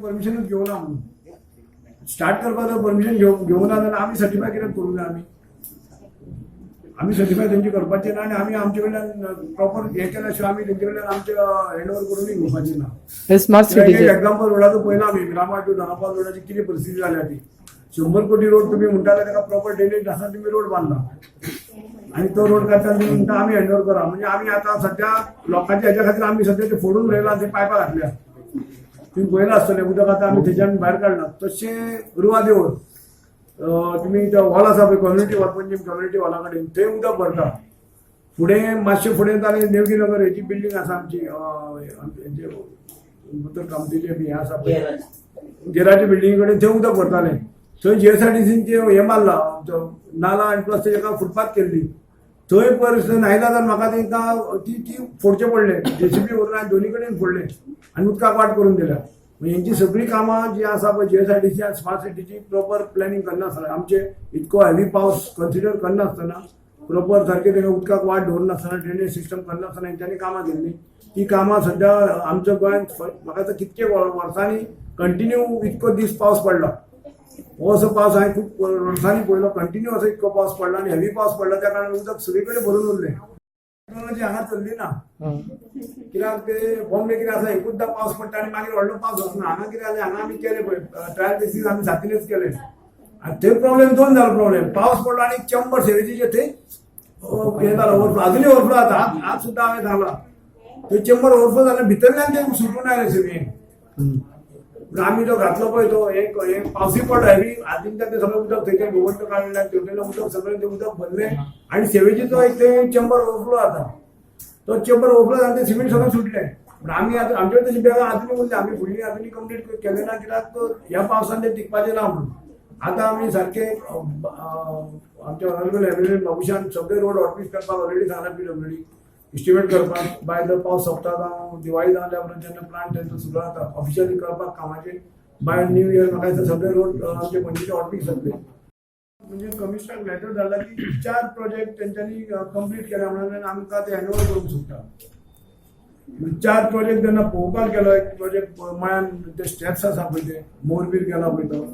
परमिशनच घेऊना म्हणून start करपाचं permission घेऊना जाल्यार आमी सर्टिफाय कित्याक करूंक जाय आमी सर्टिफाय तेंची करपाची ना आनी आमी आमचे कडल्यान प्रॉपर हे केल्या शिवाय आमी तेंचे कडल्यान आमचे हँडओव्हर करूनय घेवपाची ना. स्मार्ट सिटीचे एक्झाम्पल रोडाचो पळयला आमी मिरामार टू धनापाल रोडाची कितें परिस्थिती जाल्या ती 100 कोटी रोड तुम्ही म्हणटाले ताका प्रॉपर ड्रेनेज आसा तुम्ही रोड बांदला आणि तो रोड करताना तुम्ही म्हणटा आमी हँडओव्हर करा म्हणजे आमी आतां सध्या लोकांच्या हेच्या खातीर आमी सध्या ते फोडून उडयला ते पायपां घातल्या तुम्ही पळयला आसतलें उदक आतां आमी थंयच्यान भायर काडना. तशें रुवा देवळ तुम्ही तो हॉल आसा पळय कम्युनिटी हॉल पंजीम कम्युनिटी हॉला कडेन थंय उदक भरता. फुडें मातशें फुडें जालें देवगी नगर हेची बिल्डींग आसा आमची उदक कामतीचें बी हें आसा पळय गेराची बिल्डींगे कडेन थंय उदक भरतालें. थंय जीएसआरटीसीचे हें मारला नाला आनी प्लस तेका फुटपाथ केल्ली थंय परिस्थिती नायला जाल्यार म्हाका तांकां ती फोडचें पडलें जेसीबी व्हरून हांवें दोनी कडेन फोडलें आनी उदकाक वाट करून दिल्या. हेंची सगळीं कामां जी आसा पळय जीएसआरटीसी आनी स्मार्ट सिटीची प्रॉपर प्लॅनिंग करनासतना आमचे इतको हेवी पावस कन्सिडर करनासतना प्रॉपर सारकें तेका उदकाक वाट दवरनासतना ड्रेनेज सिस्टम करनासतना हेंच्यांनी कामां केल्लीं. ती कामां सध्या आमच्या गोंयांत म्हाका आतां कितके वर्सांनी कंटिन्यू इतको दीस पावस पडला हो असो पावस हांवें खूब वर्सांनी पळयलो कंटिन्यू असो इतको पावस पडला आनी हेवी पावस पडला त्या कारणान उदक सगळे कडेन भरून उरलें. टेक्नॉलॉजी हांगा चल्ली ना कित्याक ते बॉम्बे कितें आसा एकूचदां पावस पडटा आनी मागीर व्हडलो पावस वचना. हांगा कितें जालें हांगा आमी केलें पळय ट्रायल बेसीस आमी सातिनेच केले आनी थंय प्रॉब्लेम दोन जालो. प्रॉब्लेम पावस पडलो आनी चेंबर सेवेजीचे थंय हें जालो ओवरफ्लो अजुनूय ओवरफ्लो जाता आज सुद्दां हांवें सांगलां थंय चेंबर ओवरफ्लो जालें भितरल्यान तें सुटून आयलें सगळें. आमी जो घातलो पळय तो एक पावसी पडलो हेवी आदींच्यान तें सगळें उदक थंयच्यान गोवंत काडलें तेवटेलें उदक सगळें तें उदक भरलें आनी सेवेचीचो एक ते चेंबर ओवरफ्लो जाता तो चेंबर ओवरफ्लो जावन तें सिमेंट सगळें सुटलें. पूण आमी आतां आमचे कडेन तशी बेगां आजुनूय उरलीं आमी फुडलीं आजुनूय कंप्लीट केलें ना कित्याक ह्या पावसान तें टिकपाचें ना म्हणून. आतां आमी सारके आमचे ऑनरेबल एमएलए बाबुशान सगळे रोड ऑटोमेट करपाक ऑलरेडी सांगला पीडब्ल्यूडी इस्टिमेट करपाक बाय जर पावस सोंपता जावं दिवाळी जाल्या उपरांत जेन्ना प्लांट तेंचो सुरू जाता ऑफिशियली करपाक कामाचें बाय न्यू इयर म्हाका दिसता सगळे रोड आमचे पणजेचे ऑटोमेट जातले. म्हणजे कमिशनराक लेटर धाडला की 4 प्रोजेक्ट तेंच्यांनी कंप्लीट केल्या म्हणून आमकां ते हँडओव्हर करूंक सोदता. 4 प्रोजेक्ट जेन्ना पळोवपाक गेलो एक प्रोजेक्ट मळ्यान ते स्टेप्स आसा पळय ते मोरबीर गेला पळय तो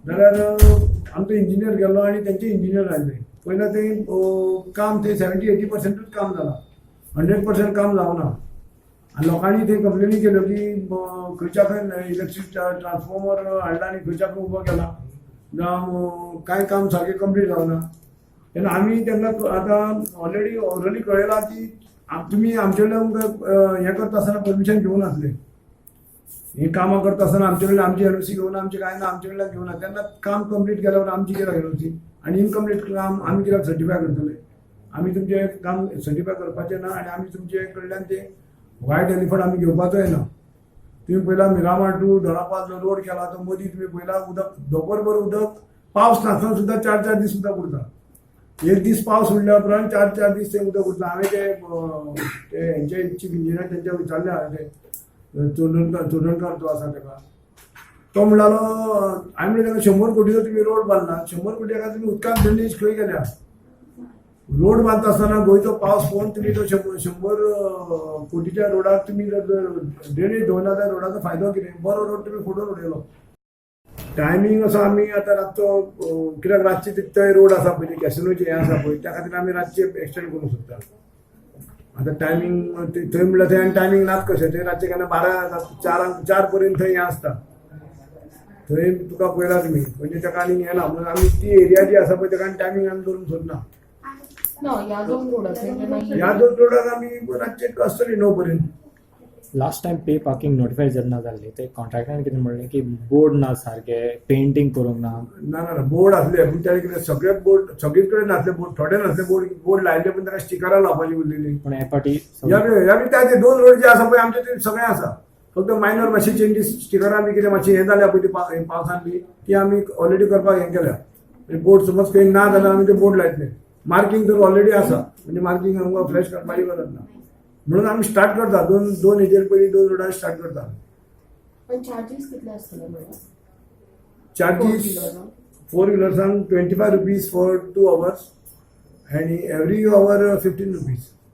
जाल्यार आमचो इंजिनियर गेलो आनी तेंचे इंजिनियर आयले पयला ते काम ते 70-80% काम जालां 100% काम जावना आनी लोकांनी थंय कंप्लेनी केल्यो की खंयच्या खंय इलेक्ट्रीक ट्रान्सफॉर्मर हाडला आनी खंयच्या खंय उबो केला जावं कांय काम सारकें कंप्लीट जावना. तेन्ना आमी तेंका आतां ऑलरेडी ओरली कळयलां की तुमी आमचे कडल्यान हें करता आसतना परमिशन घेवन आसले ही कामां करता आसतना आमचे कडल्यान आमची एनओसी घेवना आमचे कांय ना आमचे कडल्यान घेवना. तेन्ना काम कंप्लीट केल्या उपरांत आमची कित्याक एनओसी आनी इनकम्प्लीट काम आमी कित्याक सर्टिफाय करतले. आमी तुमचें काम सर्टिफाय करपाचें ना आनी आमी तुमचे कडल्यान ते व्हायट एलिफंट आमी घेवपाचोय ना. तुम्ही पयला मिरामार टू धनापाल जो रोड केला तो मदीं तुम्ही पयला उदक दोपरभर उदक पावस नासतना सुद्दां 4 दीस उदक उरता. एक दीस पावस उरल्या उपरांत 4 दीस ते उदक उरता. हांवें ते हेंचे चीफ इंजिनियर तेंच्या विचारलें हांवें ते चोडणकार तो आसा तेका तो म्हणटालो हांवें म्हणलें तेका 100 कोटीचो तुमी रोड बांदला 100 कोटी हाका तुमी उदकाक ड्रेनेज खंय गेल्या रोड बांदता आसतना गोंयचो पावस पळोवन तुमी तो 100 कोटीच्या रोडाक तुमी जर ड्रेनेज दवरना जाल्यार रोडाचो फायदो कितें. बरो रोड तुमी फोडून उडयलो. टायमींग असो आमी आतां रातचो कित्याक रातचे थंय रोड आसा पळय ते कॅसिनोचे हें आसा पळय त्या खातीर आमी रातचे एक्सटेंड करूंक सोदता. आतां टायमींग थंय म्हणल्यार थंय टायमींग नात कशें थंय रातचे केन्ना 12-4 पर्यंत थंय हें आसता थंय तुका पळयला तुमी म्हणजे तेका आनी हें ना म्हणून आमी ती एरिया जी आसा पळय तेका टायमींग आमी करूंक सोदना. ह्या दोन रोडाक आमी रातचे आसतली 9 पर्यंत. लास्ट टाइम पे पार्किंग नोटिफाय जेन्ना जाल्ली ते कॉन्ट्रॅक्टान कितें म्हणलें की बोर्ड ना सारके पेंटिंग करूंक ना. ना बोर्ड आसले पूण तेणे कितें सगळे बोर्ड सगळीच कडेन नासले बोर्ड थोडे नासले बोर्ड लायले पूण ताका स्टिकरां लावपाची उरलेली. पूण हे फाटी ह्या बी ते 2 रोड जे आसा पळय आमचे ते सगळें आसा फक्त मायनर मातशे चेंजीस स्टिकरां बी कितें मातशें हें जाल्या पळय पावसान बी ती आमी ऑलरेडी करपाक हें केल्या. बोर्ड समज खंय ना जाल्यार आमी ते बोर्ड लायतले. मार्किंग तर ऑलरेडी आसा म्हणजे मार्किंग आमकां फ्लॅश करपाची गरज ना म्हणून आमी स्टार्ट करता दोन हेजेर पयलीं 2 रोडार स्टार्ट करता. पण चार्जेस कितले आसतले मॅडम? चार्जीस 4 व्हिलर्सांक ₹25 फॉर 2 hours आणि एवरी hour ₹15.